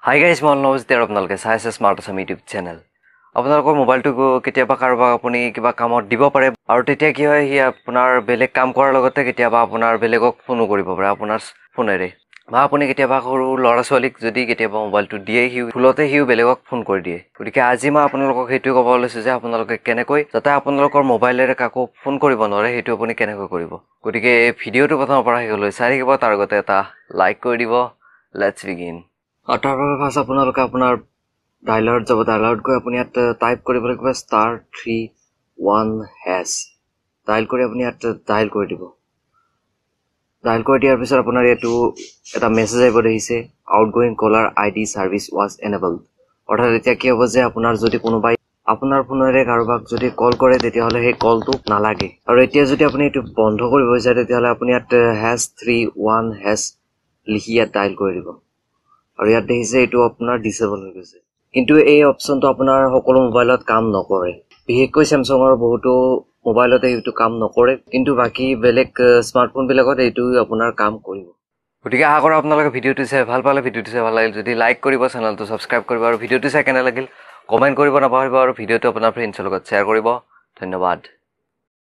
Hi guys, মই namaste there আপোনালোকে চাই আছে smartassam YouTube channel. আপোনালোকৰ মোবাইলটো কেতিয়াবা কাৰোবাক আপুনি কিবা কামত দিব পাৰে আৰু তেতিয়া কি হয় হি আপোনাৰ বেলেগ কাম কৰাৰ লগতে কেতিয়াবা আপোনাৰ বেলেগক ফোন কৰিব পাৰে আপোনাৰ ফোনেৰে বা আপুনি কেতিয়াবা সৰু ল'ৰা ছোৱালীক যদি কেতিয়াবা মোবাইলটো দিয়ে হি ফুলতে হি বেলেগক ফোন কৰি দিয়ে গতিকে আজি মই আপোনালোকক হেতু ক'ব লৈছো যে আপোনালোকে কেনেকৈ যাতে আপোনালোকৰ মোবাইলেৰে কাকো ফোন কৰিব নোৱাৰে হেতু আপুনি কেনেকৈ কৰিব গতিকে এই ভিডিওটো প্ৰথমৰ পৰা হেলৈ চাই থাকিব তাৰ আগতে এটা লাইক কৰি দিব লেটস বিগিন আটাৰৰ ভাষা আপোনালোকে আপোনাৰ ডায়ালত যাব ডায়ালত গৈ আপুনি ইয়াত টাইপ কৰিব লাগিব *3(1#) ডায়াল কৰি আপুনি ইয়াত ডায়াল কৰি দিব ডায়াল কৰি দিয়াৰ পিছত আপোনাৰ এটো এটা মেছেজ আহিব দেখিছে আউটগোইং কলাৰ আইডি সাৰ্ভিস ওয়াজ এনেবলড অৰ্থাৎ এতিয়া কি হ'ব যে আপোনাৰ যদি কোনোবাই আপোনাৰ ফোনেৰে কাৰোবাক যদি কল কৰে তেতিয়া হলে সেই কলটো নালাগে আৰু এতিয়া যদি আপুনি এটো বন্ধ কৰিব বিচাৰে তেতিয়া হলে আপুনি ইয়াত #3(1#) লিখি ইয়াত ডায়াল কৰি দিব আৰু ইয়াত দেখিছে এটো আপোনাৰ ডিসেবল হৈ গৈছে কিন্তু এই অপচনটো আপোনাৰ সকলো মোবাইলত কাম নকৰে বিশেষকৈ স্যামসাঙৰ বহুতো মোবাইলতে এটো কাম নকৰে কিন্তু বাকি বেলেগ স্মাৰ্টফোন বিলাকত এটো আপোনাৰ কাম কৰিব গতিকে আশা কৰো আপোনালোকে ভিডিওটো চাই ভাল পালে ভিডিওটো চাই ভাল লাগিল যদি লাইক কৰিব চেনেলটো সাবস্ক্ৰাইব কৰিব আৰু ভিডিওটো চাই কেনে লাগিল কমেন্ট কৰিব নাপাহৰিব আৰু ভিডিওটো আপোনাৰ ফ্ৰেণ্ডছৰ লগত শ্বেয়াৰ কৰিব ধন্যবাদ